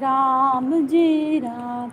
Ram, Jai Ram,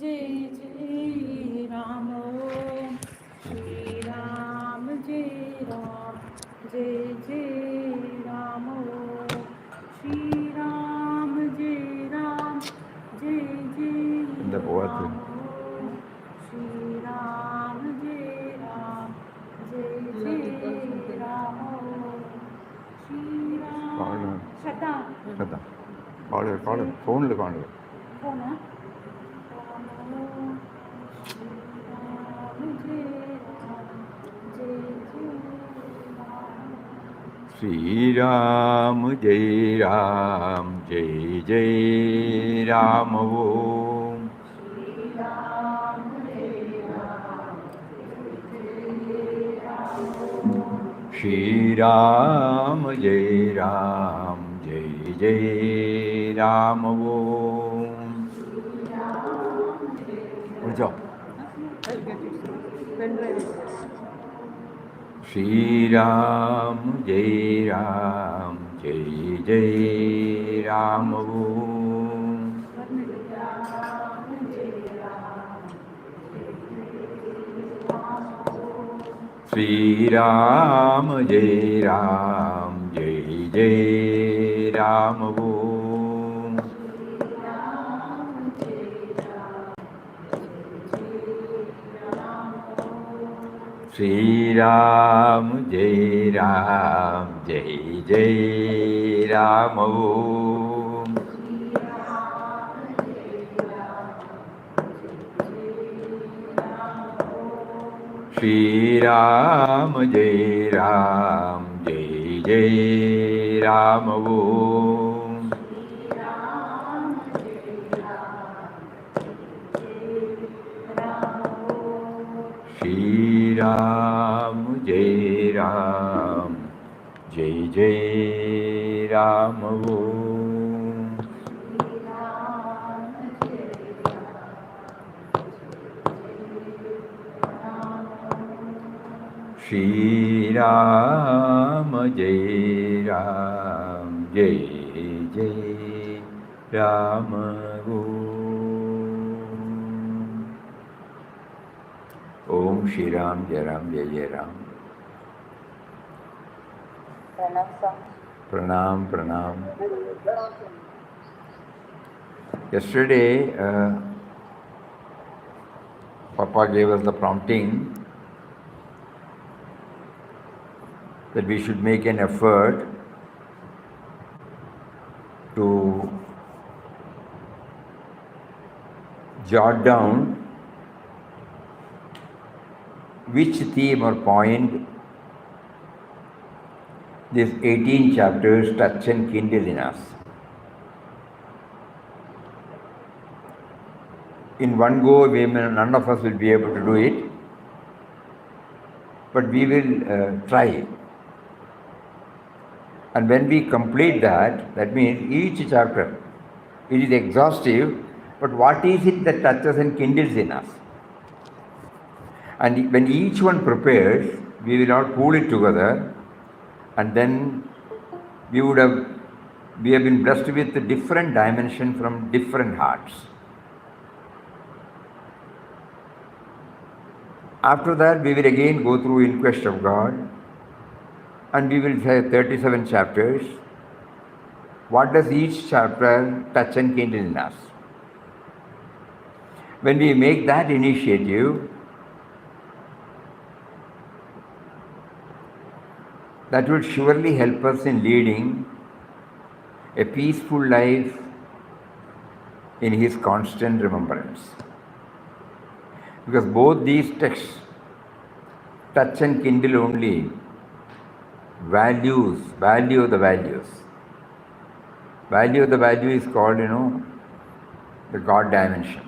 जय जय राम ओम श्री राम जय राम जय जय राम ओम श्री राम जय राम जय जय राम ओम श्री राम जय राम जय जय राम ओम श्री राम श्रद्धा ഫോണിൽ കാണുക ഫോണ് श्रीराम जय जय राम ओम श्रीराम जय जय राम ओम विളിച്ചോ श्रीराम जय जय राम ओम श्रीराम जय जय राम ओम श्रीराम जय जय राम ओम श्रीराम जय जय राम ओम श्रीराम जय जय राम ओम श्रीराम जय जय राम ओम श्री राम जय जय Ram Pranam, pranam. Yesterday, Papa gave us the prompting that we should make an effort to jot down which theme or point these 18 chapters touch and kindle in us. In one go, none of us will be able to do it, but we will try. And when we complete that, that means each chapter, it is exhaustive, but what is it that touches and kindles in us? And when each one prepares, we will all pull it together, and then we have been blessed with a different dimension from different hearts. After that, we will again go through In Quest of God, and we will say 37 chapters. What does each chapter touch and kindle in us? When we make that initiative, that will surely help us in leading a peaceful life in His constant remembrance. Because both these texts touch and kindle only value of the values. Value of the value is called, the God dimension.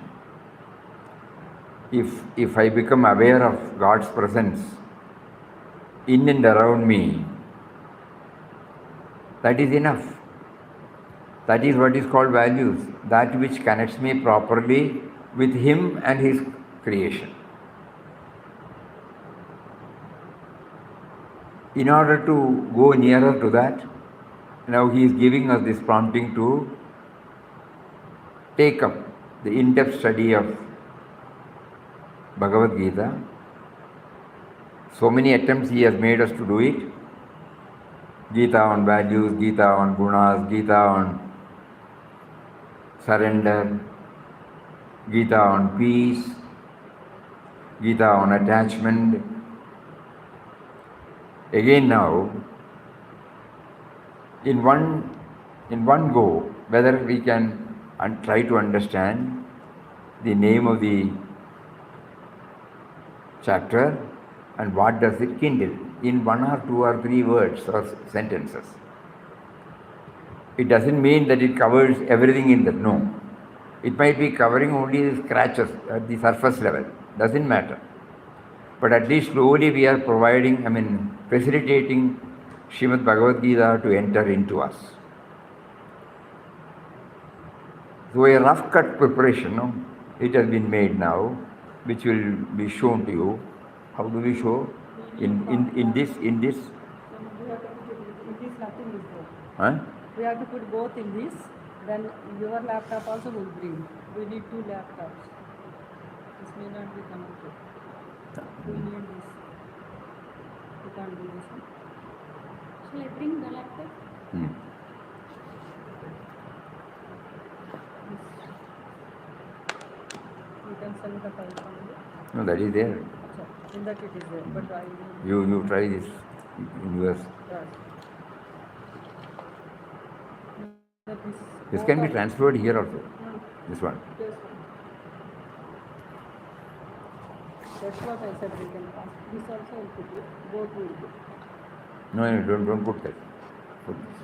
If I become aware of God's presence in and around me, that is enough. That is what is called values, that which connects me properly with Him and His creation. In order to go nearer to that, now He is giving us this prompting to take up the in-depth study of Bhagavad Gita. So many attempts he has made us to do it. Gita on values, Gita on gunas, Gita on surrender, Gita on peace, Gita on attachment. Again now, in one go, whether we can try to understand the name of the chapter and what does it kindle in one or two or three words or sentences. It doesn't mean that it covers everything in that, no. It might be covering only the scratches at the surface level, doesn't matter. But at least slowly we are facilitating Srimad Bhagavad Gita to enter into us. So a rough cut preparation, it has been made now, which will be shown to you. How do we show? In this? We have to put it in this, nothing is there. Huh? We have to put both in this, then your laptop also will bring. We need 2 laptops. This may not be connected. We need this. We can't do this one. Shall I bring the laptop? You can send the file from here. No, that is there. In that it is there, but I will... You try this in yours. Yes. This can be transferred here also. This one. Yes. That's what I said, we can pass. This also will put it. Both will put. No, don't put that. Put this.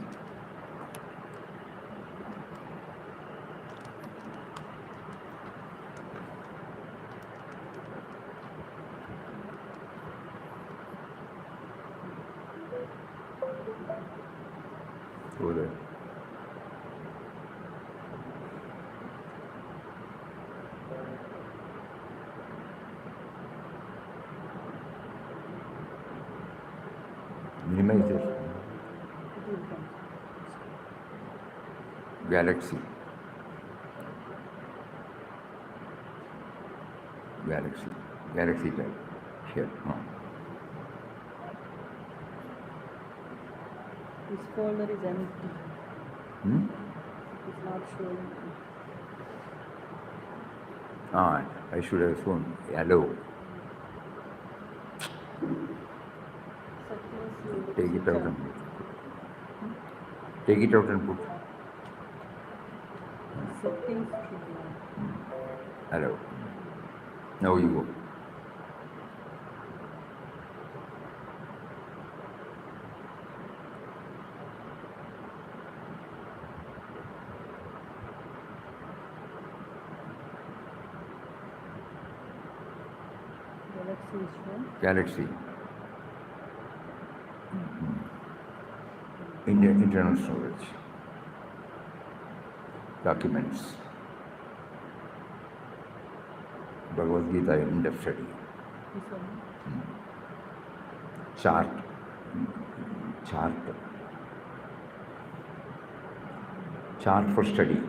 Over there. Minimize this. Galaxy. Galaxy type. Here. No. This folder is empty. It's not showing. I should have shown. Hello. Take it out and put. Take it out and put. Settings. Hello. Now you go. Galaxy is shown. Galaxy. Internal storage. Documents. Bhagavad Gita in-depth study. This one. Chart. Chart for study.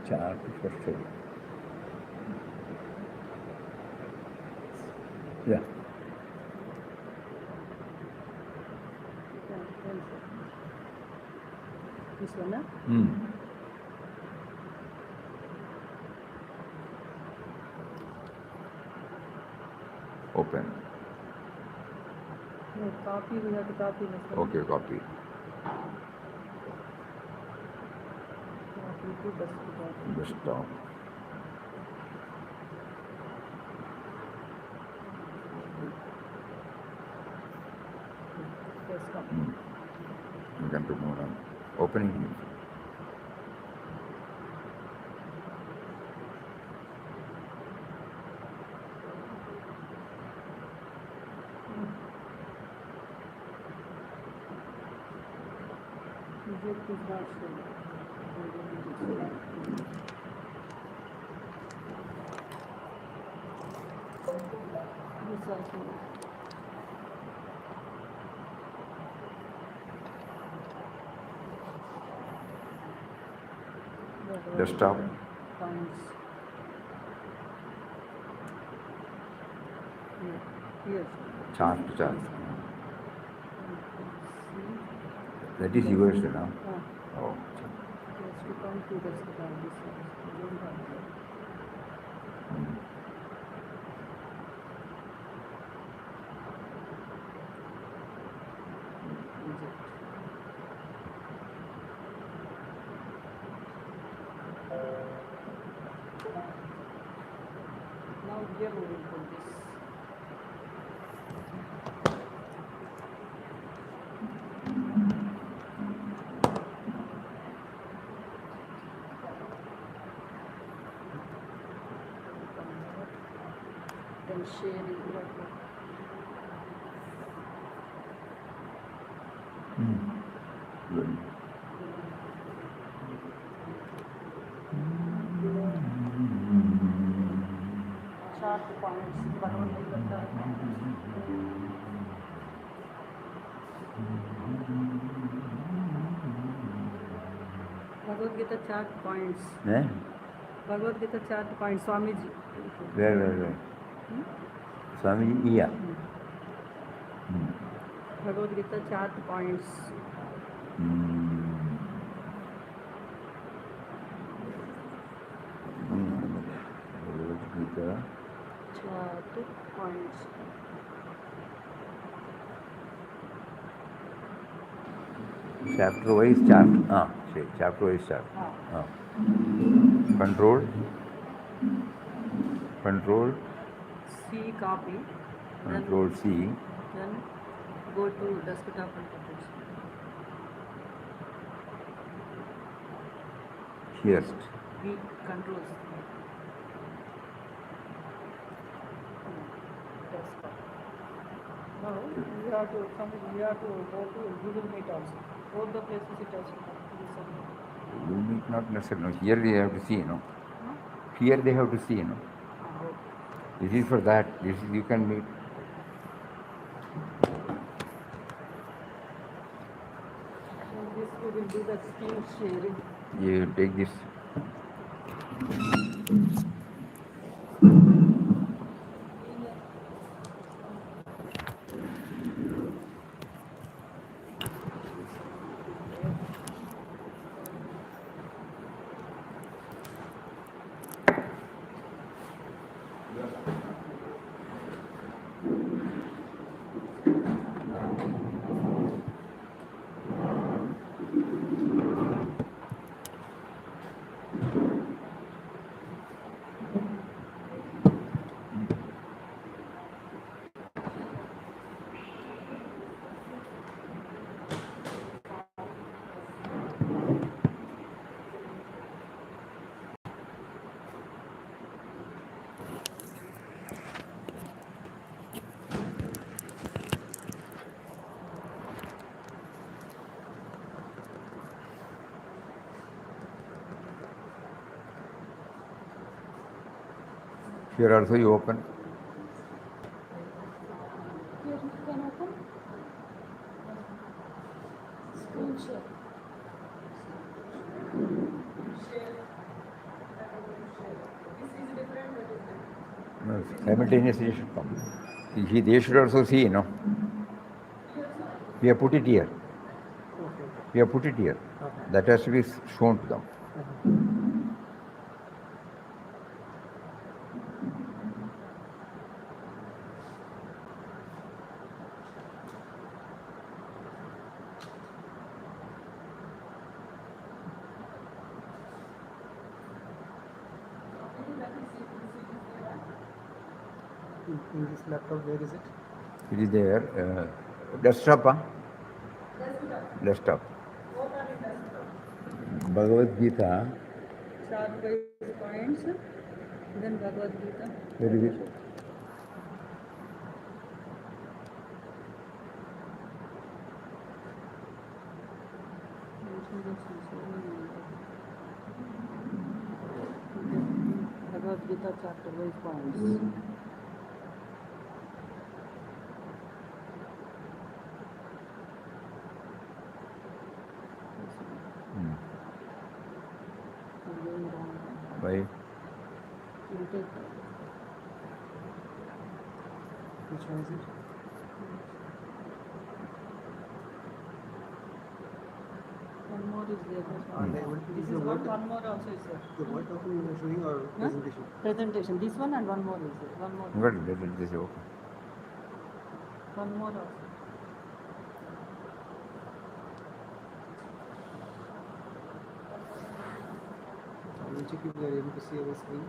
Chart for study. Yeah. This one, huh? Open. No, copy, we have to copy this one. Okay, copy. Copy to desktop. Desktop. Desktop. You can put more on. Opening. Project is not shown. This also. Desktop. Points. Here. Chart. That is yours, you know. Oh. Yes, we come to this about this. We don't have that. Now here we will put this. Then sharing like that. Good. Chart points. Bhagavad Gita chart points. Bhagavad Gita chart points. Eh? Bhagavad Gita chart points. Swamiji. Where? Swamiji, yeah. Bhagavad Gita chart points. Gita. Chart points. Chapter wise chart. Chapter wise chart. Control. C copy. Control C. Then go to desktop and put it. Here. B controls. Desktop. Now we have to go to Google Meet also. Both the places it has to be same. You need not necessarily. No. Here they have to see, no. Here they have to see, no. This is for that. This is you can meet. So this we will do the screen sharing. You take this. Here also you open. Here you can open. Screen share. No, simultaneously should come. They should also see, no. We have put it here. We have put it here. That has to be shown to them. In this laptop, where is it? It is there. Desktop, huh? Desktop. Bhagavad Gita. Chart wise points. Then Bhagavad Gita. Where is it? Bhagavad Gita chapter wise points. Why? You take Which one is it? one more is there. This is one more also is there. The word document you are showing or presentation? Presentation. This one and one more is there. One more. Good, this is okay. One more also. I will check if we are able to see our screen.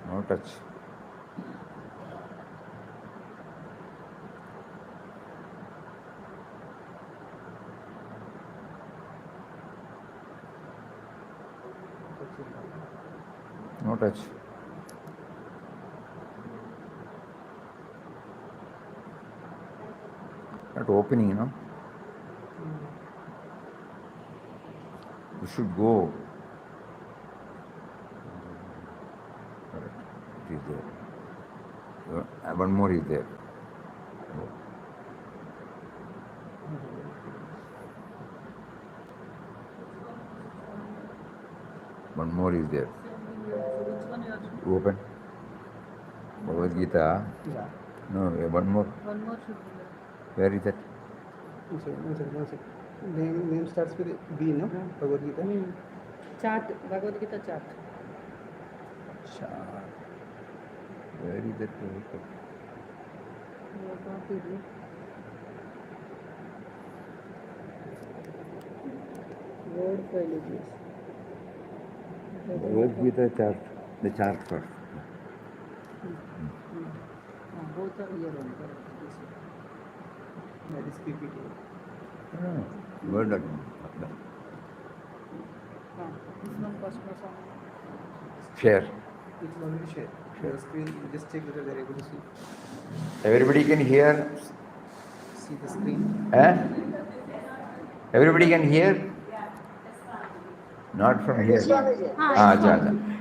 No touch. No touch. Not opening, you know. You should go. Correct. It is there. One more is there. One more is there. Which one you are? Open. Bhagavad Gita. Yeah. No, one more. One more should be there. Where is that? One second. Name starts with B, no? Bhagavad Gita. Chart. Bhagavad Gita chart. Chart. Where is that? You have copied it. Word file is this. Bhagavad Gita chart. The chart first. Both are here on this one. That is PPT. Word document. This one first was on. Share. It's already shared. Your screen, you just check whether they are able to see. Everybody can hear. See the screen. Everybody can hear? Not from here. Yes.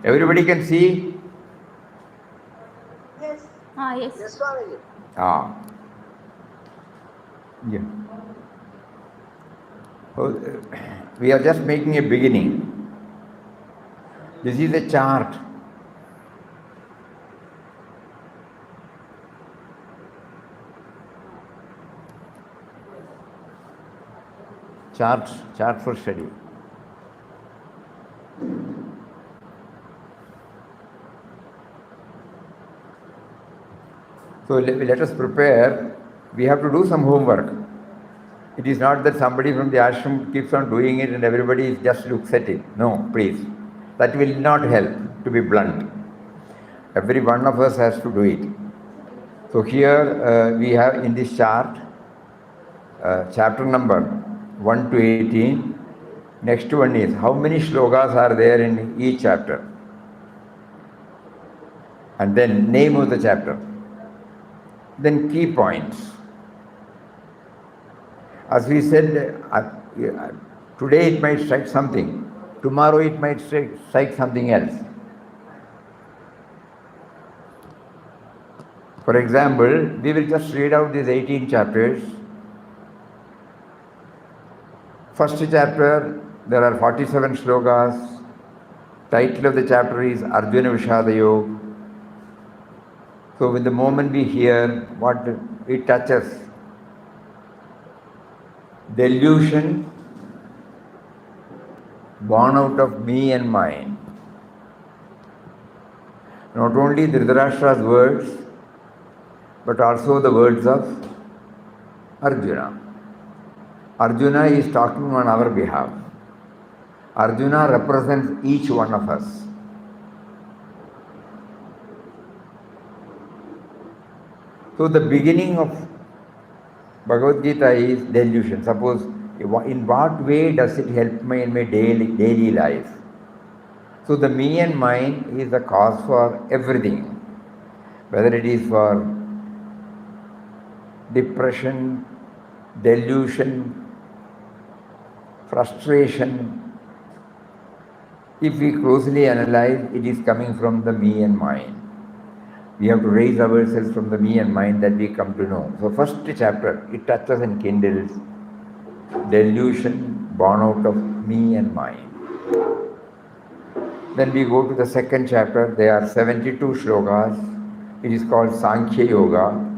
Everybody can see? Yes. Yes, Swamiji. Yeah. So, we are just making a beginning. This is a chart. Chart for study. So let us prepare. We have to do some homework. It is not that somebody from the ashram keeps on doing it and everybody just looks at it. No, please. That will not help, to be blunt. Every one of us has to do it. So here we have in this chart, chapter number 1 to 18. Next one is how many shlokas are there in each chapter. And then name of the chapter. Then key points. As we said, today it might strike something. Tomorrow it might strike something else. For example, we will just read out these 18 chapters. First chapter, there are 47 shlokas. Title of the chapter is Arjuna Vishada Yoga. So with the moment we hear what it touches, delusion born out of me and mine. Not only Dhritarashtra's words, but also the words of Arjuna. Arjuna is talking on our behalf. Arjuna represents each one of us. So the beginning of Bhagavad Gita is delusion. Suppose, in what way does it help me in my daily life? So the me and mine is the cause for everything, whether it is for depression, delusion, frustration. If we closely analyze, it is coming from the me and mine. We have to raise ourselves from the me and mind that we come to know. So first chapter, it touches and kindles delusion born out of me and mind. Then we go to the second chapter. There are 72 shlokas. It is called Sankhya Yoga.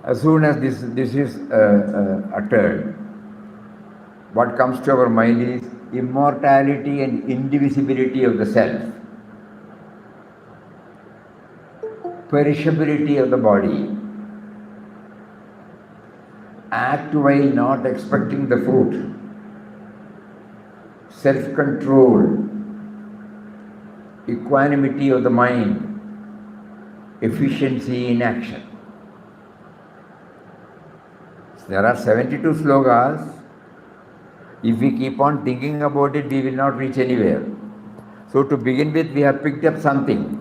As soon as this is uttered, what comes to our mind is immortality and indivisibility of the self, perishability of the body, act while not expecting the fruit, self-control, equanimity of the mind, efficiency in action. There are 72 slokas. If we keep on thinking about it, we will not reach anywhere. So to begin with, we have picked up something.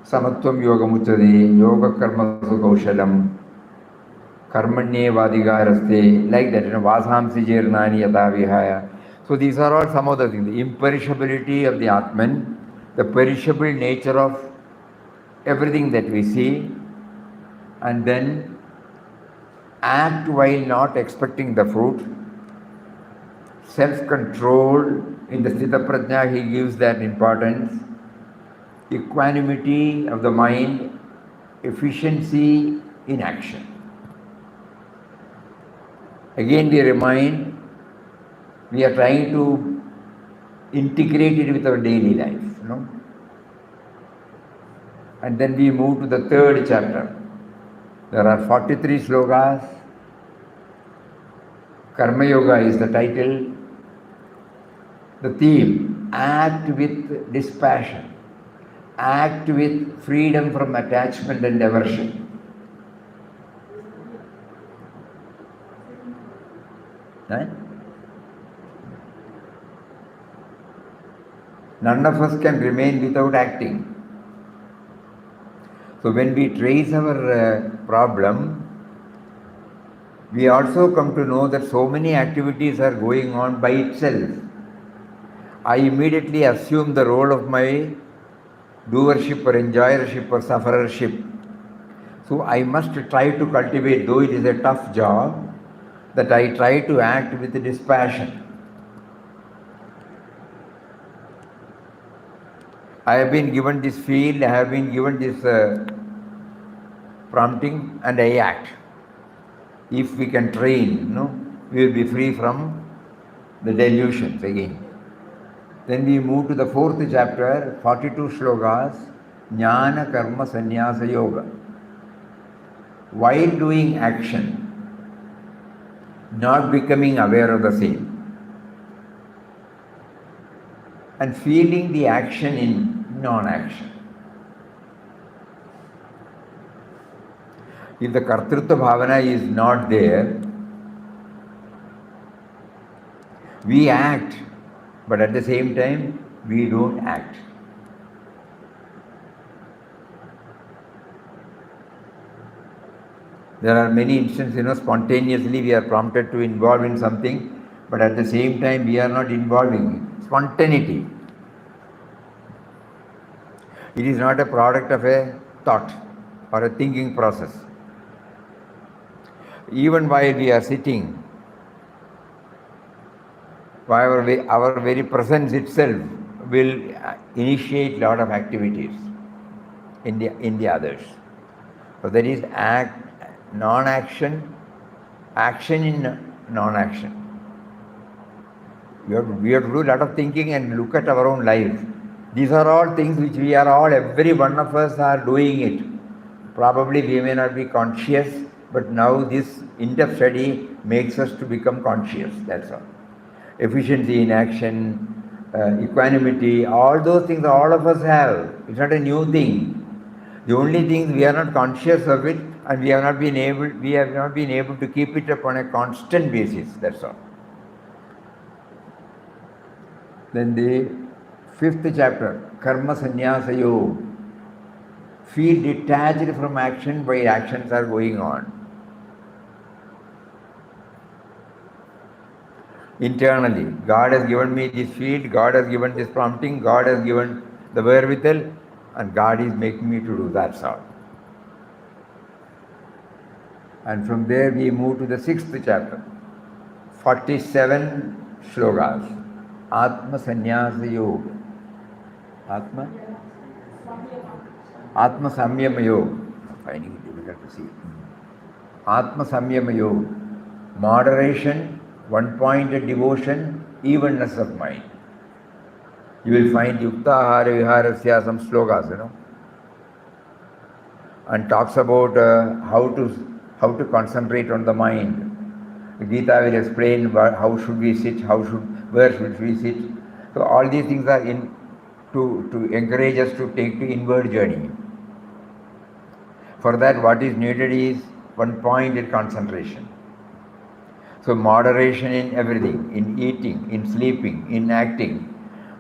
Samatvam yoga muchade, yoga karma kaushalam, karmanye vadigaraste, like that, vasamsi jirnani yata vihaya. So these are all some of the things. The imperishability of the Atman, the perishable nature of everything that we see, and then act while not expecting the fruit, self-control. In the Sthita Prajna, he gives that importance, equanimity of the mind, efficiency in action. Again we remind, we are trying to integrate it with our daily life, And then we move to the third chapter. There are 43 slokas. Karma Yoga is the title. The theme, act with dispassion, act with freedom from attachment and aversion. Right? None of us can remain without acting. So when we trace our problem, we also come to know that so many activities are going on by itself. I immediately assume the role of my doership or enjoyership or sufferership. So I must try to cultivate, though it is a tough job, that I try to act with dispassion. I have been given this field, I have been given this prompting, and I act. If we can train, we will be free from the delusions again. Then we move to the fourth chapter, 42 shlokas, Jnana Karma Sannyasa Yoga. While doing action, not becoming aware of the same, and feeling the action in non-action. If the Kartrutva Bhavana is not there, we act, but at the same time, we don't act. There are many instances, spontaneously we are prompted to involve in something, but at the same time, we are not involving. Spontaneity. It is not a product of a thought or a thinking process. Even while we are sitting, our very presence itself will initiate a lot of activities in the others. So there is non-action, action in non-action. We have to do a lot of thinking and look at our own life. These are all things which every one of us are doing it. Probably we may not be conscious, but now this in-depth study makes us to become conscious, that's all. Efficiency in action, equanimity, all those things all of us have. It's not a new thing. The only thing we are not conscious of it, and we have not been able to keep it up on a constant basis. That's all. Then the 5th chapter, Karma Sannyasa Yoga. Feel detached from action while actions are going on. Internally, God has given me this field, God has given this prompting, God has given the wherewithal, and God is making me to do that sort. And from there we move to the 6th chapter, 47 shlokas. Atma Sannyasa Yoga. Atma Samyama Yoga. Finding it difficult to see. Atma Samyama Yoga. Moderation, one-pointed devotion, evenness of mind. You will find Yukta Ahara Viharasya, some slokas, and talks about how to concentrate on the mind. Gita will explain how should we sit, where should we sit. So all these things are to encourage us to take the inward journey. For that, what is needed is one-pointed concentration. So moderation in everything, in eating, in sleeping, in acting,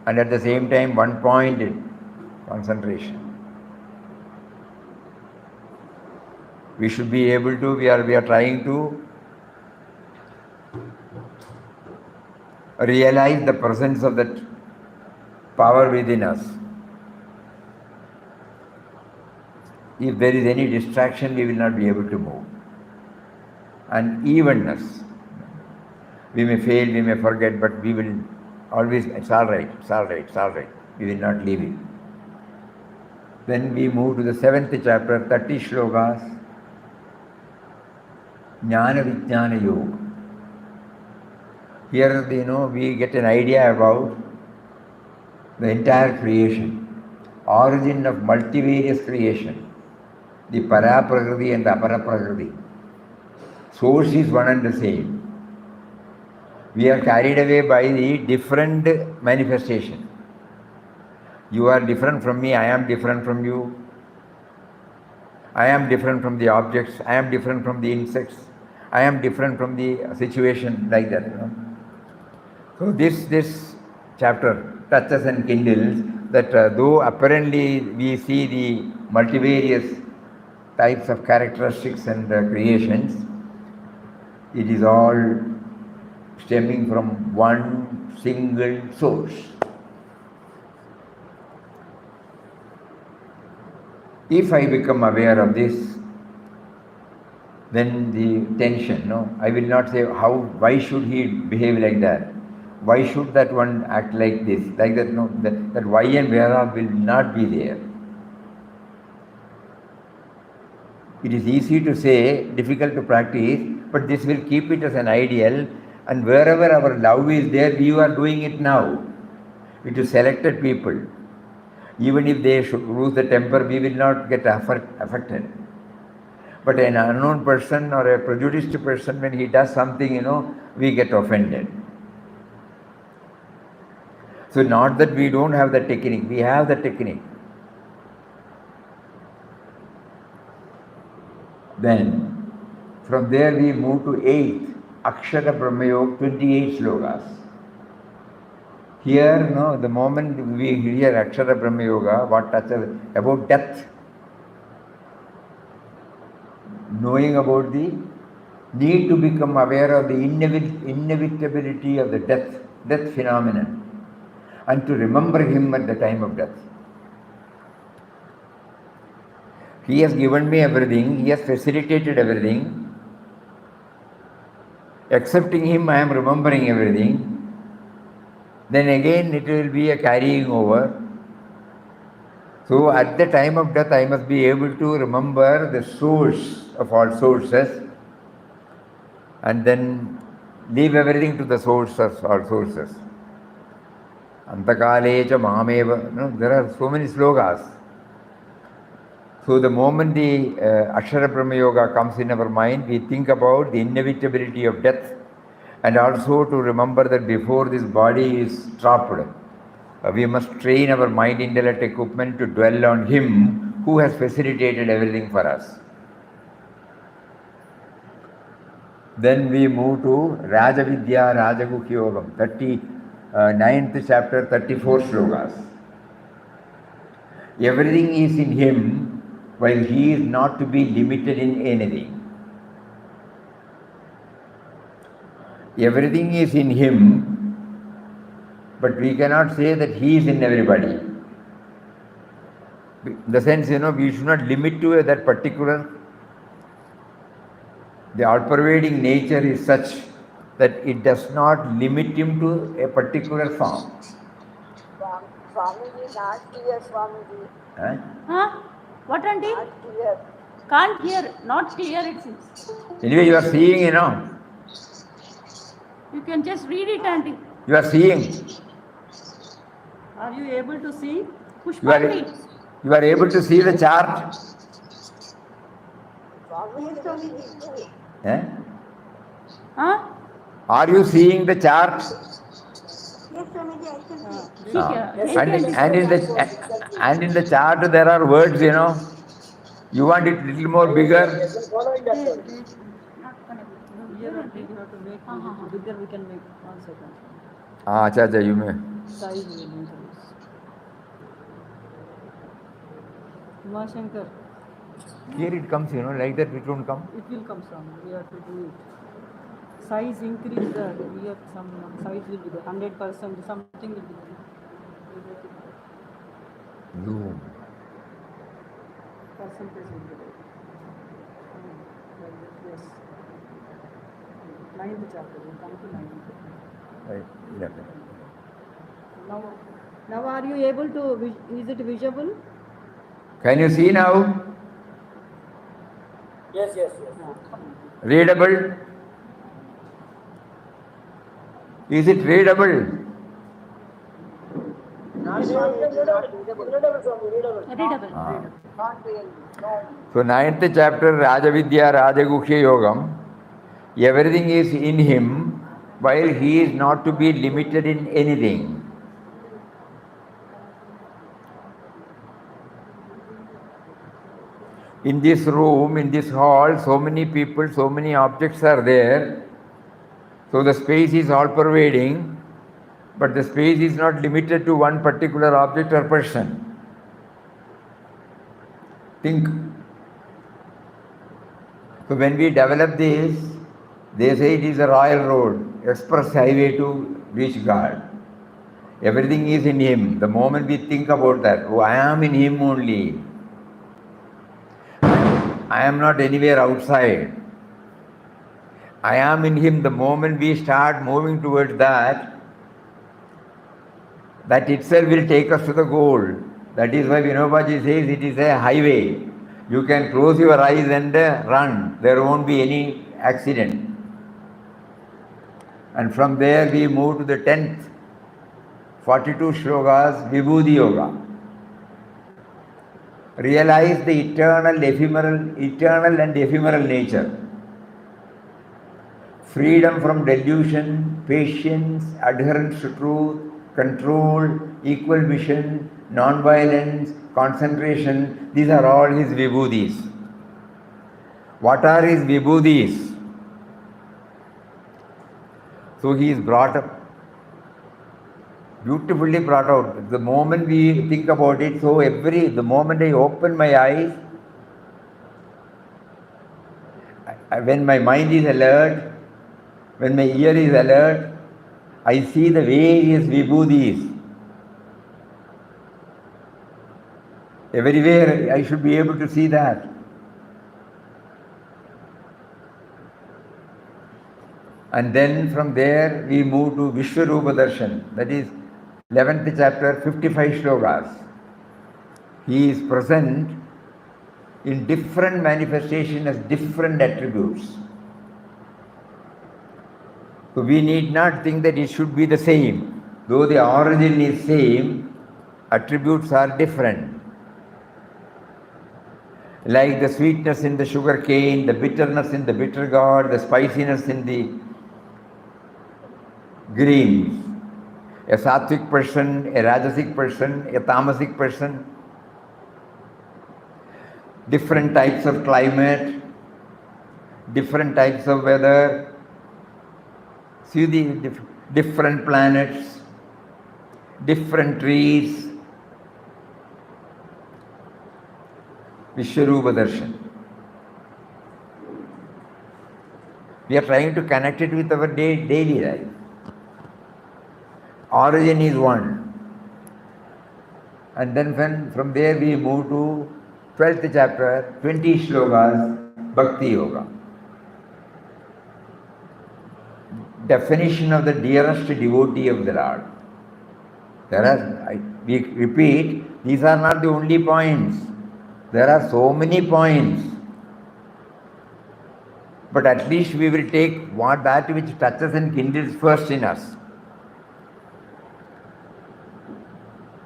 and at the same time one-pointed concentration. We should be able to, we are trying to realize the presence of that power within us. If there is any distraction, we will not be able to move. And evenness. We may fail, we may forget, but we will always, it's all right. We will not leave it. Then we move to the 7th chapter, 30 shlokas. Jnana Vijnana Yoga. Here, we get an idea about the entire creation, origin of multifarious creation, the para prakriti and the apara prakriti. Source is one and the same. We are carried away by the different manifestation. You are different from me, I am different from you. I am different from the objects, I am different from the insects, I am different from the situation, like that. So this chapter touches and kindles that though apparently we see the multivarious types of characteristics and creations, it is all stemming from one single source. If I become aware of this, then the tension, I will not say why should he behave like that? Why should that one act like this? Like that, that why and whereof will not be there. It is easy to say, difficult to practice, but this will keep it as an ideal, and wherever our love is there, we are doing it now. It is selected people. Even if they should lose the temper, we will not get affected. But an unknown person or a prejudiced person, when he does something, we get offended. So not that we don't have the technique, we have the technique. Then, from there we move to 8th, Akshara Brahma Yoga, 28 slokas. Here, the moment we hear Akshara Brahma Yoga, what touches about death, knowing about the need to become aware of the inevitability of the death phenomenon, and to remember him at the time of death. He has given me everything, he has facilitated everything. Accepting him, I am remembering everything. Then again it will be a carrying over. So at the time of death, I must be able to remember the source of all sources, and then leave everything to the source of all sources. Antakalecha Mahameva. There are so many slokas. So the moment the Akshara Brahma Yoga comes in our mind, we think about the inevitability of death, and also to remember that before this body is dropped, We must train our mind intellect equipment to dwell on Him who has facilitated everything for us. Then we move to Rajavidya Rajagukhi Yogam, 39th chapter, 34 shlokas. Everything is in Him while He is not to be limited in anything. Everything is in Him, but we cannot say that He is in everybody. In the sense, we should not limit to that particular. The all-pervading nature is such that it does not limit Him to a particular form. Swamiji, not clear, Swamiji. Huh? What, auntie? Not clear. Can't hear. Not clear, it seems. Anyway, you are seeing, You can just read it, auntie. You are seeing. Are you able to see? You are able to see the chart. Swamiji. Eh? Huh? Are you seeing the chart? Yes, Swamiji, I can see. And in the chart there are words, You want it little more bigger? Bigger we can make 1 second. Acha, you may. Size we will increase. Shankar, Here it comes, like that it won't come. it will come some. We have to do it. Size increase that. We have some size will be there. 100%, something will be there. Zoom. Percentage will be there. Yes. 9th chapter. We come to 9th. Right. Yeah. Now are you able to, is it visible? Can you see now? Yes. Readable? Is it readable? Readable. Not really. No. So 9th chapter, Rajavidya Rajagukhi Yogam, everything is in Him while He is not to be limited in anything. In this room, in this hall, so many people, so many objects are there. So the space is all pervading, but the space is not limited to one particular object or person. Think. So when we develop this, they say it is a royal road, express highway to reach God. Everything is in Him. The moment we think about that, I am in Him only. I am not anywhere outside. I am in Him. The moment we start moving towards that itself will take us to the goal. That is why Vinobaji says it is a highway. You can close your eyes and run. There won't be any accident. And from there we move to the 10th, 42 shlokas, Vibhuti Yoga. Realize the eternal and ephemeral nature. Freedom from delusion, patience, adherence to truth, control, equal vision, non-violence, concentration, these are all his vibhutis. What are his vibhutis? So he is brought up, beautifully brought out. The moment we think about it, the moment I open my eyes, when my mind is alert, when my ear is alert, I see the various vibhutis. Everywhere I should be able to see that. And then from there we move to Vishwarupa Darshan, that is 11th chapter, 55 shlokas. He is present in different manifestations as different attributes. So we need not think that it should be the same. Though the origin is same, attributes are different. Like the sweetness in the sugar cane, the bitterness in the bitter gourd, the spiciness in the greens. a sattvic person, a rajasic person, a tamasic person, different types of climate, different types of weather, see the different planets, different trees, Vishwarupa Darshan. We are trying to connect it with our daily life. Origin is one. And then from there we move to 12th chapter, 20 shlokas, Bhakti Yoga. Definition of the dearest devotee of the Lord. We repeat, these are not the only points. There are so many points. But at least we will take that which touches and kindles first in us.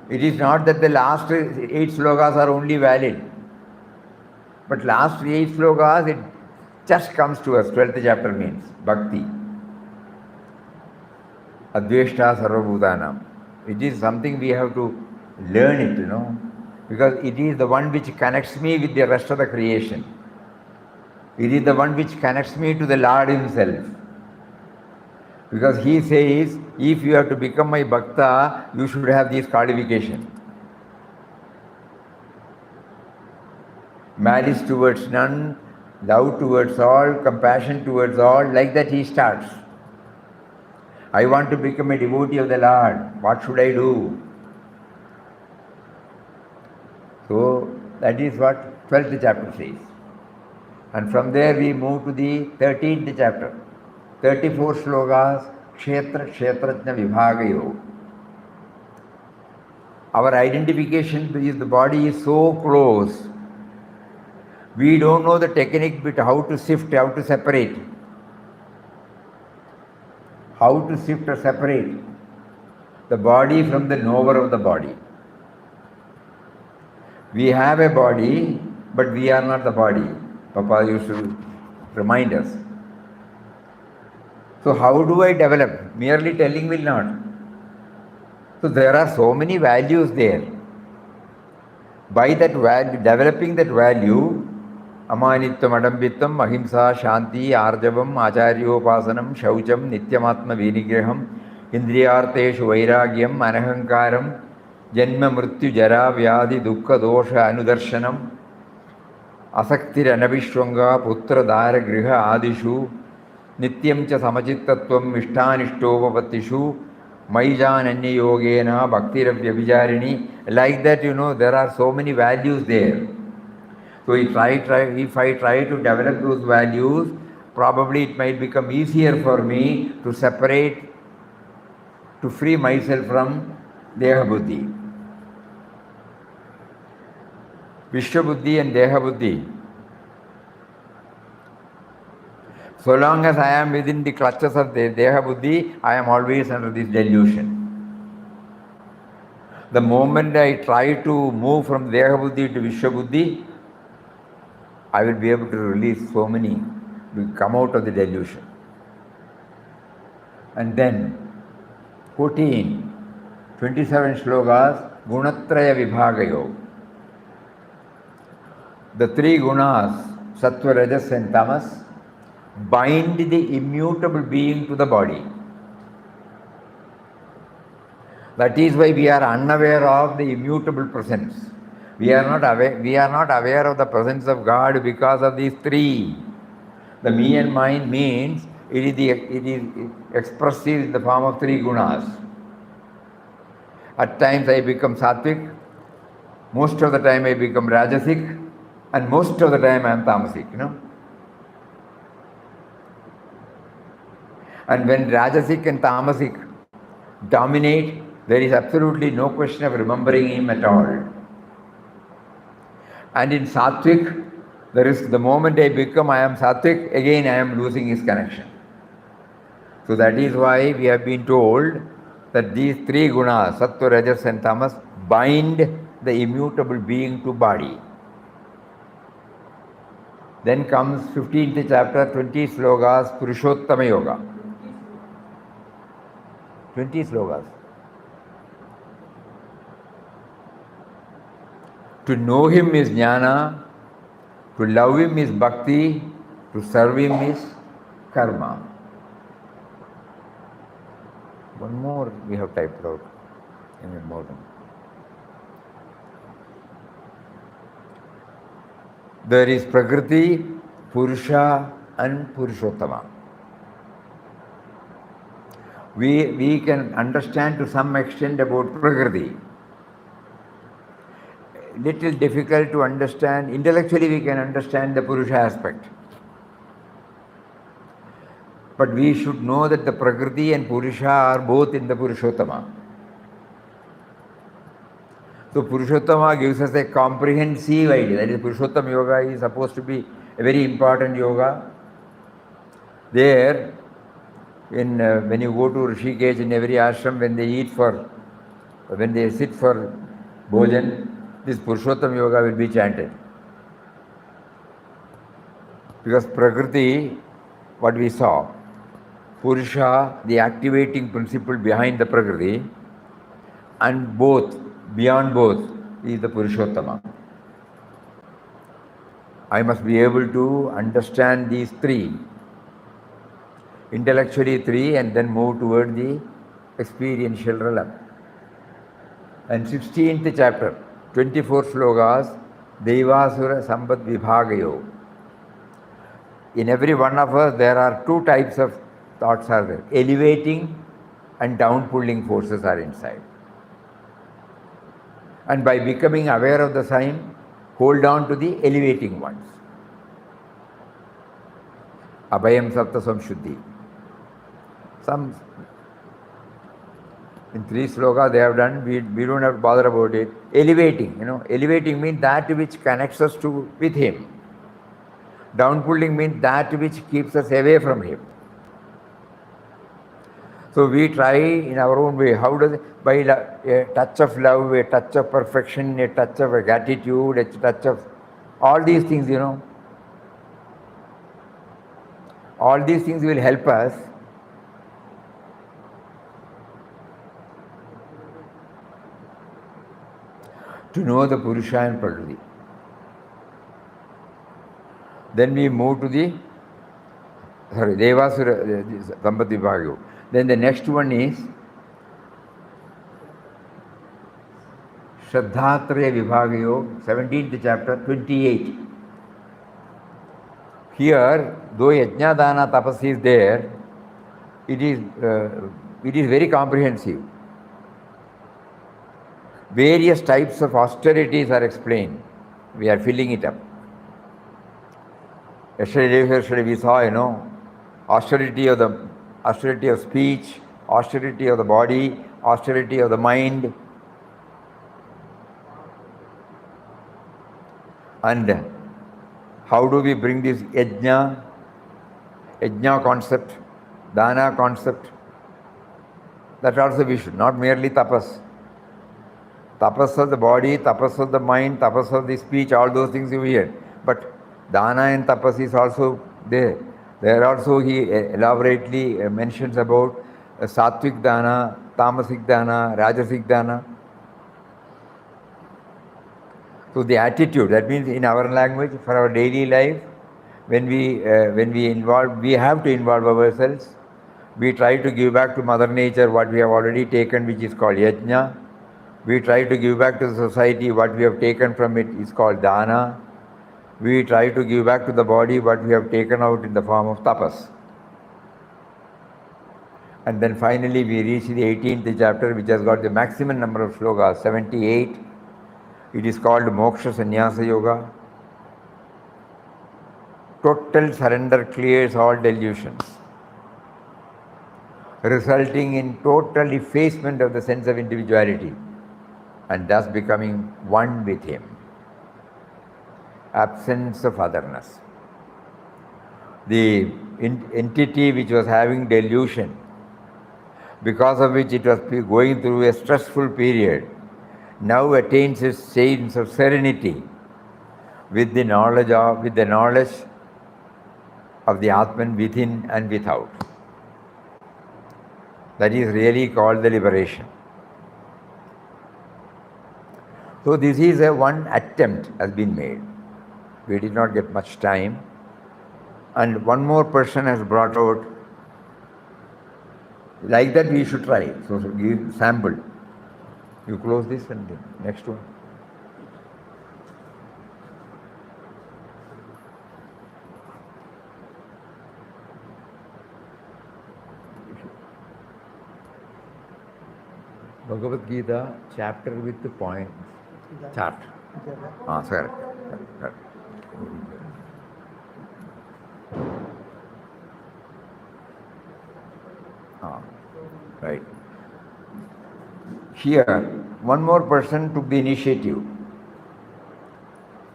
It is not that the last 8 slokas are only valid. But last 8 slokas, it just comes to us. 12th chapter means Bhakti. Adveshta Sarvabhutanam. It is something we have to learn it, because it is the one which connects me with the rest of the creation. It is the one which connects me to the Lord Himself. Because He says, if you have to become my bhakta, you should have these qualifications. Malice towards none, love towards all, compassion towards all, like that he starts. I want to become a devotee of the Lord. What should I do? So that is what 12th chapter says. And from there we move to the 13th chapter. 34 slokas, Kshetra Kshetrajna Vibhagayo. Our identification with the body is so close. We don't know the technique but how to sift, how to separate. How to sift or separate the body from the knower of the body. We have a body, but we are not the body. Papa used to remind us. So how do I develop? Merely telling will not. So there are so many values there. By that value, developing that value, Amanittam, Adambittam, Ahimsa, Shanti, Arjavam, Acharyopasanam, Shaucham, Nityamatma Vinigraham, Indriyarteshu Vairagyam, Anahankaram, Janma Mrityu Jara Vyadhi Dukkha Dosha Anudarshanam, Asaktir Anavishwanga, Putra Dara Griha Adishu, Nityam cha Samachittatvam, Ishtanishtovapatishu, Maijan Anya Yogena, Bhaktiravya Vijarini. Like that, there are so many values there. So if I try to develop those values, probably it might become easier for me to separate, to free myself from Deha Buddhi. Vishwa Buddhi and Deha Buddhi. So long as I am within the clutches of the Deha Buddhi, I am always under this delusion. The moment I try to move from Deha Buddhi to Vishwa Buddhi, I will be able to release so many, will come out of the delusion. And then 27 shlokas, Gunatraya Vibhagayo. The 3 gunas, Sattva, Rajas and Tamas, bind the immutable being to the body. That is why we are unaware of the immutable presence. We are not aware of the presence of God because of these 3. The me and mine means it is expressive in the form of 3 gunas. At times I become sattvic, most of the time I become rajasic, and most of the time I am tamasic, And when rajasic and tamasic dominate, there is absolutely no question of remembering him at all. And in sattvic, there is the moment I am sattvic, again I am losing his connection. So that is why we have been told that these 3 gunas, Sattva, Rajas and Tamas, bind the immutable being to body. Then comes 15th chapter, 20 slokas, Purushottama Yoga. 20 slokas. To know him is jnana, to love him is bhakti, to serve him is karma. One more we have typed out in a modern. There is Prakriti, Purusha and Purushottama. We can understand to some extent about Prakriti. Little difficult to understand. Intellectually we can understand the Purusha aspect. But we should know that the Prakriti and Purusha are both in the Purushottama. So Purushottama gives us a comprehensive idea. That is, Purushottama yoga is supposed to be a very important yoga. There, when you go to Rishikesh, in every ashram, when they sit for bhojan, this Purushottama yoga will be chanted. Because Prakriti, what we saw, Purusha, the activating principle behind the Prakriti, and both, beyond both, is the Purushottama. I must be able to understand these three, intellectually three, and then move toward the experiential realm. And 16th chapter, 24 slokas, Devasura Sambat Vibhagayo. In every one of us, there are two types of thoughts are there. Elevating and down-pulling forces are inside. And by becoming aware of the same, hold on to the elevating ones. Abhayam Satta Samshuddhi. Some, in 3 slokas they have done, we don't have to bother about it. Elevating, elevating means that which connects us with him. Down-pulling means that which keeps us away from him. So we try in our own way. How does it? By a touch of love, a touch of perfection, a touch of gratitude, a touch of all these things, all these things will help us to know the Purusha and Prakriti. Then we move to the Devasura Sampati Bhagyo. Then the next one is Shraddhatraya Vibhagayo, 17th chapter, 28. Here, though Yajna Dana Tapas is there, it is very comprehensive. Various types of austerities are explained. We are filling it up. Yesterday we saw, austerity of speech, austerity of the body, austerity of the mind. And how do we bring this yajna concept, dana concept? That also we should, not merely tapas. Tapas of the body, tapas of the mind, tapas of the speech, all those things you hear. But dana and tapas is also there. There also he elaborately mentions about sattvic dana, tamasic dana, rajasic dana. So the attitude, that means in our language, for our daily life, when we have to involve ourselves. We try to give back to Mother Nature what we have already taken, which is called yajna. We try to give back to the society what we have taken from it is called dana. We try to give back to the body what we have taken out in the form of tapas. And then finally we reach the 18th chapter, which has got the maximum number of slokas, 78. It is called Moksha Sannyasa Yoga. Total surrender clears all delusions, resulting in total effacement of the sense of individuality and thus becoming one with him. Absence of otherness. The entity which was having delusion, because of which it was going through a stressful period, now attains a state of serenity with the knowledge of the Atman within and without. That is really called the liberation. So this is a one attempt has been made. We did not get much time. And one more person has brought out, like that we should try. So give sample. You close this and the next one. Bhagavad Gita chapter with the points. Chart. Sorry. Right. Here, one more person took the initiative.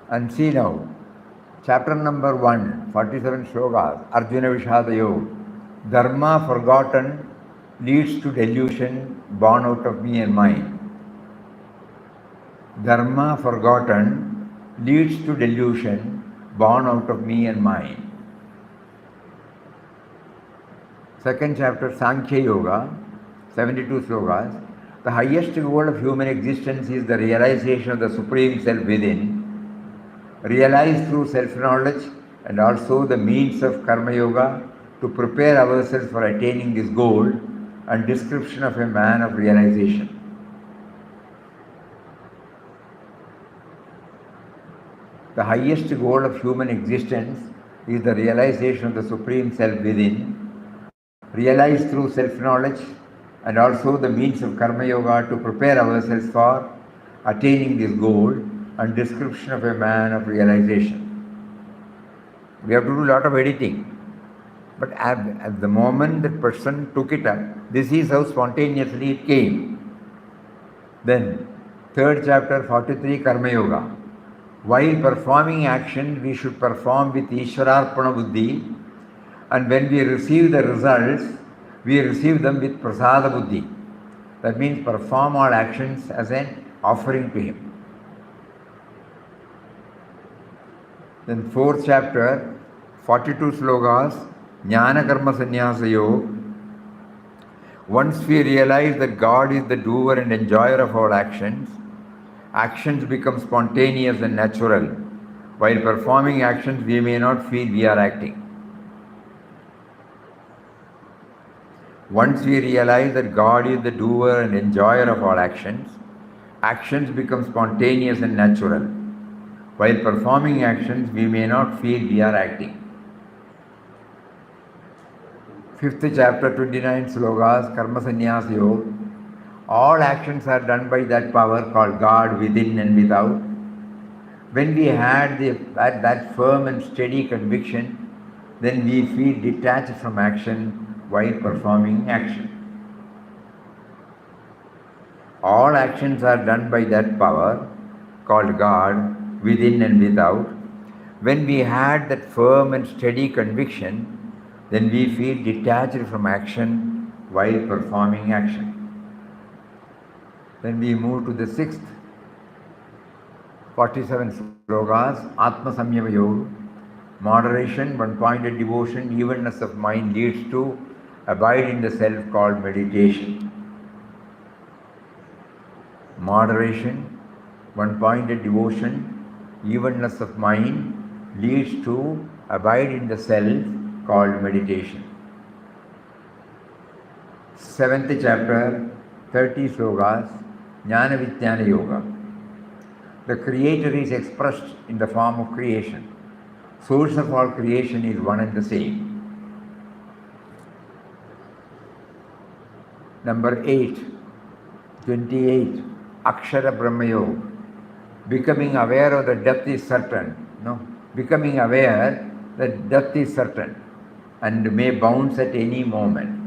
And see now, chapter number 1, 47 shlokas, Arjuna Vishadayo, Dharma forgotten leads to delusion born out of me and mine. Dharma forgotten leads to delusion born out of me and mine. Second chapter, Sankhya Yoga, 72 slokas. The highest goal of human existence is the realization of the Supreme Self within, realized through self-knowledge, and also the means of Karma Yoga to prepare ourselves for attaining this goal, and description of a man of realization. The highest goal of human existence is the realization of the Supreme Self within, realized through self-knowledge, and also the means of Karma Yoga to prepare ourselves for attaining this goal, and description of a man of realization. We have to do a lot of editing. But at the moment that person took it up, this is how spontaneously it came. Then, third chapter, 43, Karma Yoga. While performing action, we should perform with Ishwararpana Buddhi, and when we receive the results, we receive them with Prasada Buddhi. That means perform all actions as an offering to him. Then fourth chapter, 42 slokas, Jnana Karma Sannyasa Yoga. Once we realize that God is the doer and enjoyer of all actions, actions become spontaneous and natural. While performing actions, we may not feel we are acting. Once we realize that God is the doer and enjoyer of all actions, actions become spontaneous and natural. While performing actions, we may not feel we are acting. Fifth chapter, 29 slokas, Karma Sannyasa Yoga. All actions are done by that power called God within and without. When we had that firm and steady conviction, then we feel detached from action while performing action. All actions are done by that power called God within and without. When we had that firm and steady conviction, then we feel detached from action while performing action. Then we move to the sixth, 47 slokas, Atma Samyama Yoga. Moderation, one-pointed devotion, evenness of mind leads to abide in the self called meditation. Moderation, one-pointed devotion, evenness of mind leads to abide in the self called meditation. Seventh chapter, 30 slokas, Jnana Vijnana Yoga. The Creator is expressed in the form of creation. Source of all creation is one and the same. Number 8, 28, Akshara Brahma Yoga. Becoming aware of the death is certain. No, becoming aware that death is certain and may bounce at any moment.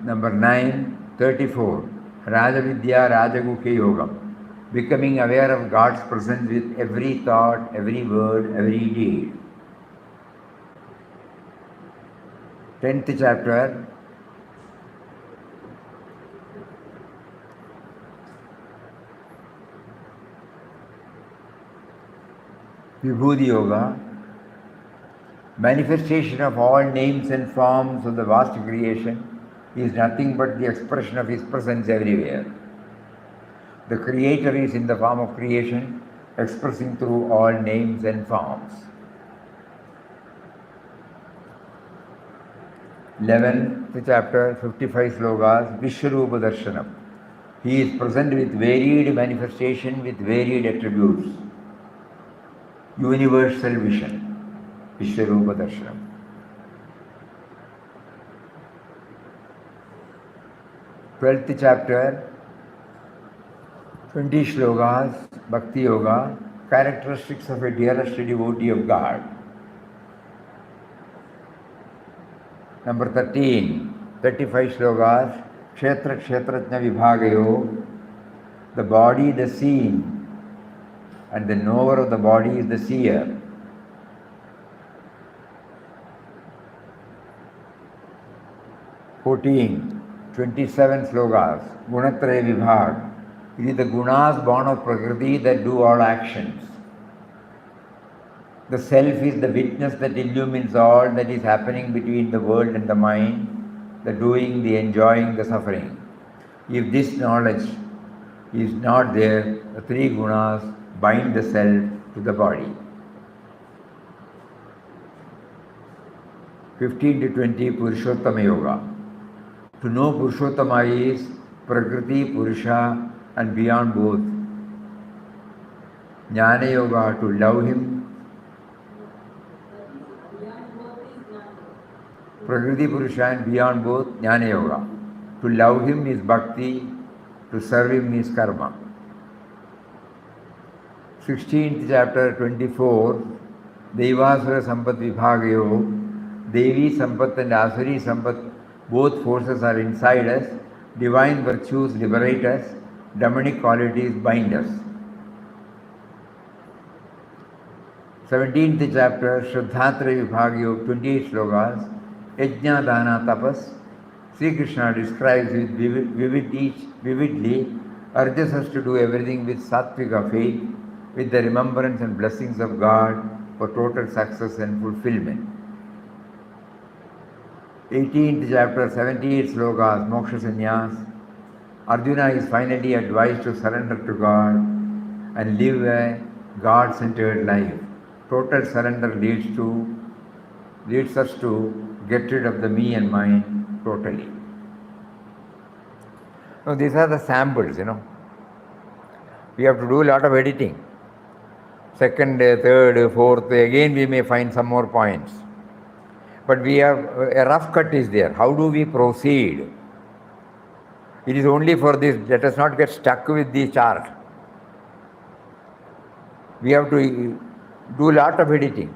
Number 9, 34, Rajavidya Rajagukha Yoga. Becoming aware of God's presence with every thought, every word, every deed. 10th chapter, Vibhuti Yoga. Manifestation of all names and forms of the vast creation He is nothing but the expression of his presence everywhere. The creator is in the form of creation, expressing through all names and forms. 11th chapter, 55 slokas, Vishwarupa Darshanam. He is present with varied manifestation, with varied attributes. Universal vision, Vishwarupa Darshanam. 12th chapter, 20 slokas, Bhakti Yoga, characteristics of a dearest devotee of God. Number 13, 35 slokas, Kshetra Kshetrajna Vibhagayo, the body the seen, and the knower of the body is the seer. 14, 27 slokas, Gunatraya Vibhag. It is the gunas born of Prakriti that do all actions. The self is the witness that illumines all that is happening between the world and the mind, the doing, the enjoying, the suffering. If this knowledge is not there, the three gunas bind the self to the body. 15 to 20, Purushottama Yoga. To know Purushottama is Prakriti, Purusha, and beyond both. Jnana Yoga, to love him. Prakriti, Purusha, and beyond both, Jnana Yoga. To love him is bhakti, to serve him is karma. 16th chapter, 24, Devasura Sampat Vibhagayo, Devi Sampat and Asuri Sampat, both forces are inside us, divine virtues liberate us, demonic qualities bind us. 17th chapter, Shraddhatra Vibhagayo, 28 slokas, Yajna Dana Tapas. Sri Krishna describes it vividly, urges us to do everything with sattvika faith, with the remembrance and blessings of God for total success and fulfillment. 18th chapter, 78 slokas, Moksha Sannyas. Arjuna is finally advised to surrender to God and live a God-centered life. Total surrender leads us to get rid of the me and mine totally. Now these are the samples, We have to do a lot of editing. Second, third, fourth, again we may find some more points. But we have, a rough cut is there. How do we proceed? It is only for this, let us not get stuck with the chart. We have to do a lot of editing.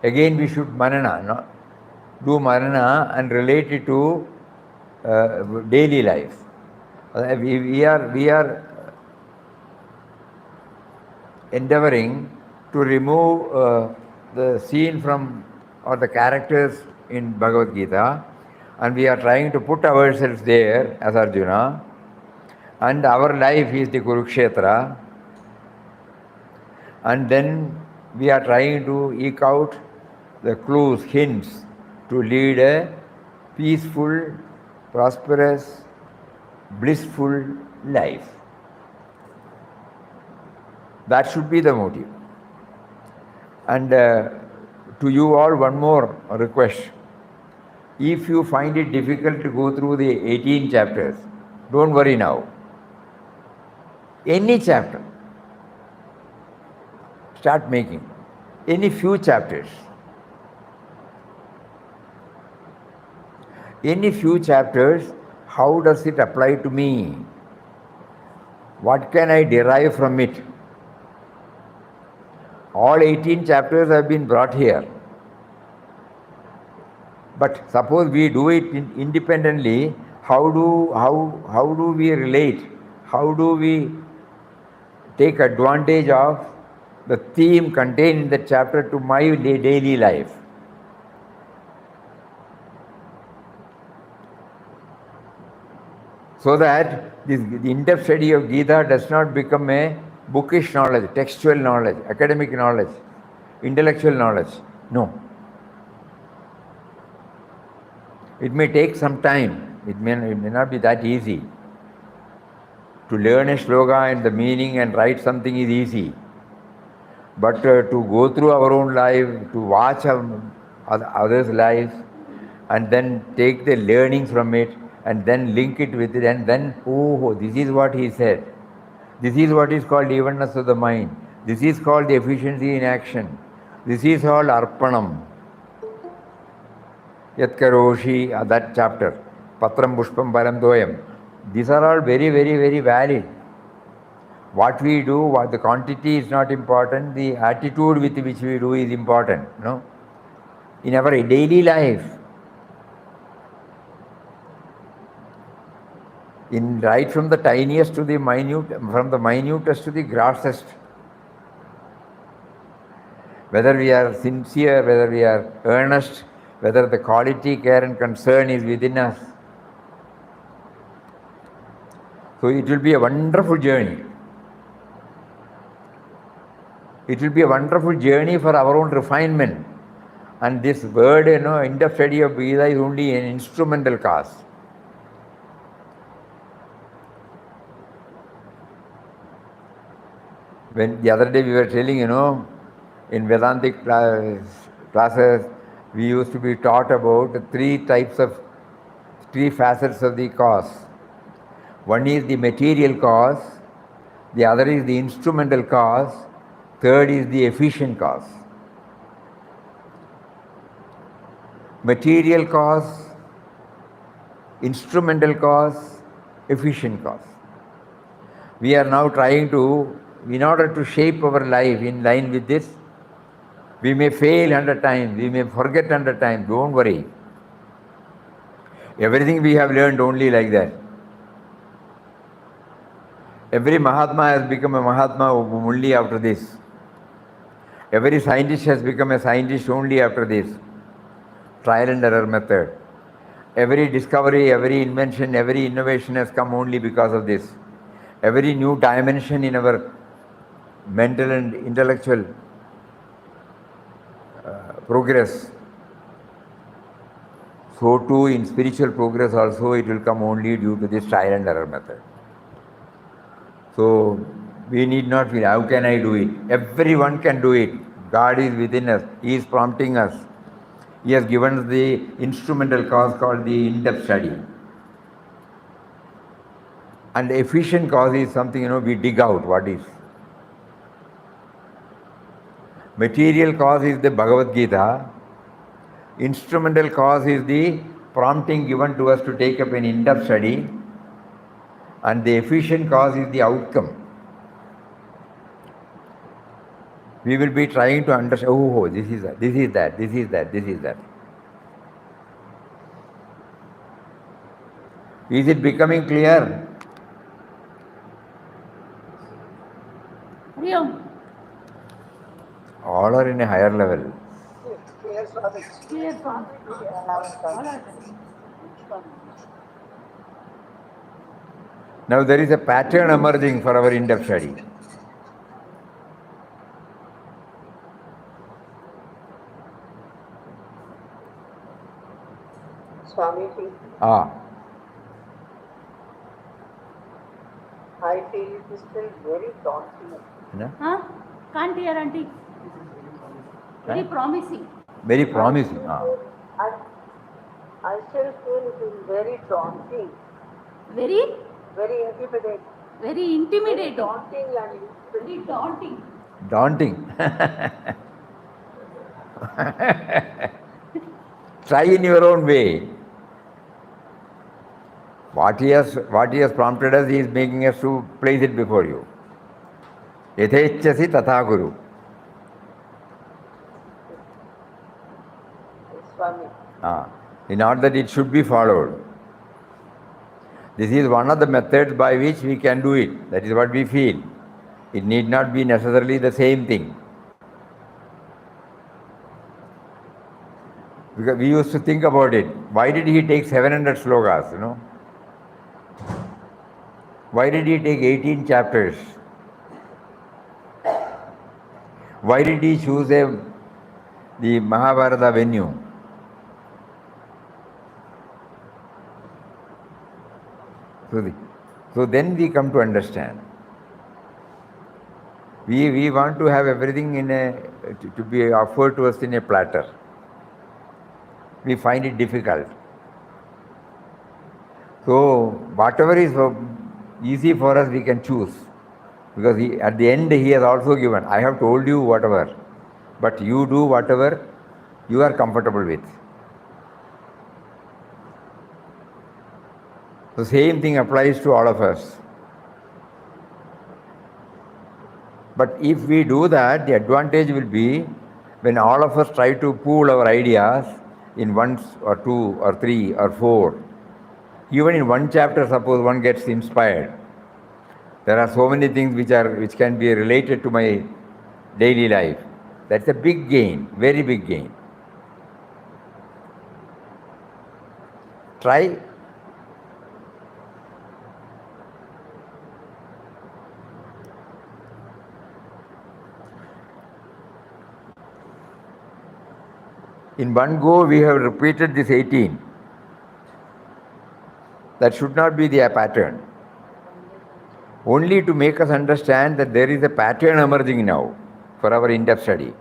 Again we should manana, do manana and relate it to daily life. We are endeavoring to remove the scene from or the characters in Bhagavad Gita, and we are trying to put ourselves there as Arjuna, and our life is the Kurukshetra, and then we are trying to eke out the clues, hints to lead a peaceful, prosperous, blissful life. That should be the motive. And to you all, one more request. If you find it difficult to go through the 18 chapters, don't worry now. Any chapter, start making. Any few chapters. Any few chapters, how does it apply to me? What can I derive from it? All 18 chapters have been brought here. But suppose we do it independently, how do we relate? How do we take advantage of the theme contained in the chapter to my daily life? So that the in-depth study of Gita does not become a bookish knowledge, textual knowledge, academic knowledge, intellectual knowledge. No. It may take some time. It may not be that easy. To learn a shloka and the meaning and write something is easy. But to go through our own life, to watch others' lives, and then take the learnings from it, and then link it with it, and then, oh, this is what he said. This is what is called evenness of the mind. This is called the efficiency in action. This is called arpanam. Yat karoshi, that chapter. Patram pushpam param doyam. These are all very, very, very valid. What we do, what the quantity is not important, the attitude with which we do is important. No? In our daily life, right from the tiniest to the minute, from the minutest to the grossest, whether we are sincere, whether we are earnest, whether the quality, care and concern is within us. So it will be a wonderful journey. It will be a wonderful journey for our own refinement. And this word, in-depth study of Gita is only an instrumental cause. When the other day we were telling, in Vedantic classes, we used to be taught about three facets of the cause. One is the material cause, the other is the instrumental cause, third is the efficient cause. Material cause, instrumental cause, efficient cause. We are now trying to, in order to shape our life in line with this, we may fail 100 times, we may forget 100 times, don't worry. Everything we have learned only like that. Every Mahatma has become a Mahatma only after this. Every scientist has become a scientist only after this. Trial and error method. Every discovery, every invention, every innovation has come only because of this. Every new dimension in our mental and intellectual progress, so too in spiritual progress also it will come only due to this trial and error method. So we need not feel, how can I do it? Everyone can do it. God is within us. He is prompting us. He has given us the instrumental cause called the in-depth study. And the efficient cause is something, we dig out what is. Material cause is the Bhagavad Gita. Instrumental cause is the prompting given to us to take up an in-depth study. And the efficient cause is the outcome. We will be trying to understand, oh, this is that, this is that, this is that, this is that. Is it becoming clear? All are in a higher level. Clear, Swami. Clear, Swami. Now there is a pattern emerging for our in-depth study. Swamiji, I feel it is still very daunting. Huh? Can't hear, auntie. Very promising. Very promising. I still feel it is very daunting. Very? Very intimidating. Very intimidating. Daunting and Very daunting. Daunting. Try in your own way. What he has prompted us, he is making us to place it before you. Yethechasi tatha guru. Swami. In order that it should be followed. This is one of the methods by which we can do it. That is what we feel. It need not be necessarily the same thing. Because we used to think about it. Why did he take 700 slokas, Why did he take 18 chapters? Why did he choose the Mahabharata venue? So then we come to understand. We want to have everything to be offered to us in a platter. We find it difficult. So whatever is easy for us, we can choose. Because at the end, he has also given. I have told you whatever, but you do whatever you are comfortable with. The same thing applies to all of us. But if we do that, the advantage will be when all of us try to pool our ideas in 1 or 2 or 3 or 4. Even in one chapter, suppose one gets inspired. There are so many things which can be related to my daily life. That's a big gain, very big gain. Try. In one go, we have repeated this 18. That should not be the pattern. Only to make us understand that there is a pattern emerging now for our in-depth study.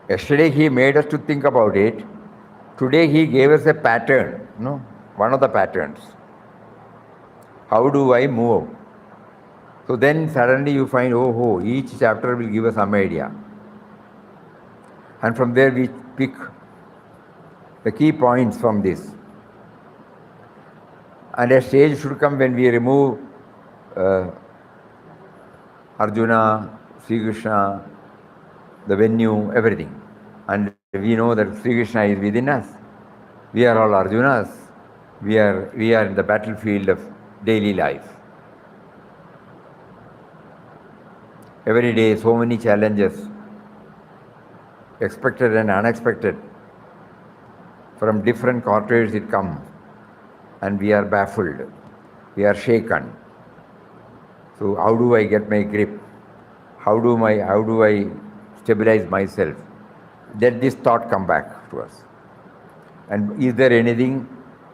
Yesterday he made us to think about it. Today he gave us a pattern, one of the patterns. How do I move? So then suddenly you find, each chapter will give us some idea. And from there we pick the key points from this. And a stage should come when we remove Arjuna, Sri Krishna, the venue, everything. And we know that Sri Krishna is within us. We are all Arjunas. We are in the battlefield of daily life. Every day, so many challenges, expected and unexpected. From different quarters it comes, and we are baffled. We are shaken. So how do I get my grip? How do I stabilize myself? Let this thought come back to us. And is there anything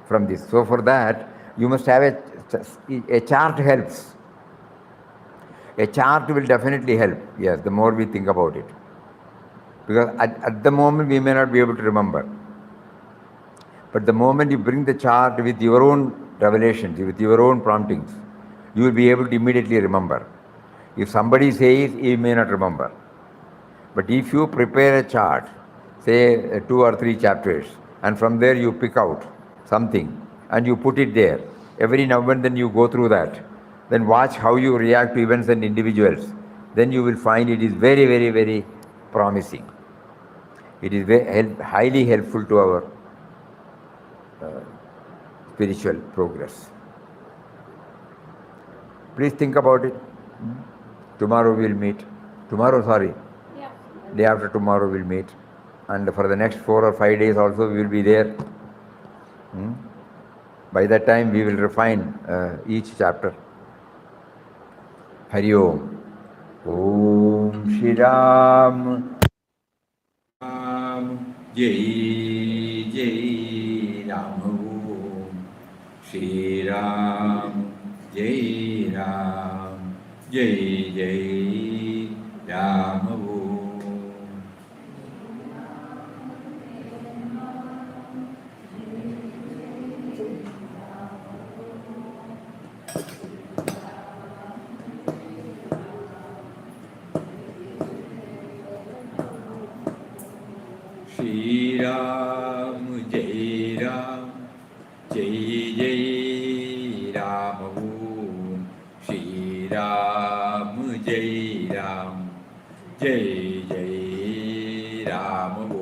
from this? So for that, you must have a chart helps. A chart will definitely help, yes, the more we think about it. Because at the moment we may not be able to remember. But the moment you bring the chart with your own revelations, with your own promptings, you will be able to immediately remember. If somebody says, you may not remember. But if you prepare a chart, say 2 or 3 chapters, and from there you pick out something, and you put it there, every now and then you go through that, then watch how you react to events and individuals. Then you will find it is very, very, very promising. It is highly helpful to our spiritual progress. Please think about it. Tomorrow we'll meet. Day after tomorrow we'll meet. And for the next 4 or 5 days also we will be there. By that time we will refine each chapter. Hari Om. Om Shri Ram. Jai Jai Ram. Om Shri Ram. Jai Ram. Jai Jai Ram. Om. Shri Ram, Jai Ram, Jai Jai Ram. Om Shri Ram, Jai Ram, Jai Jai Ram.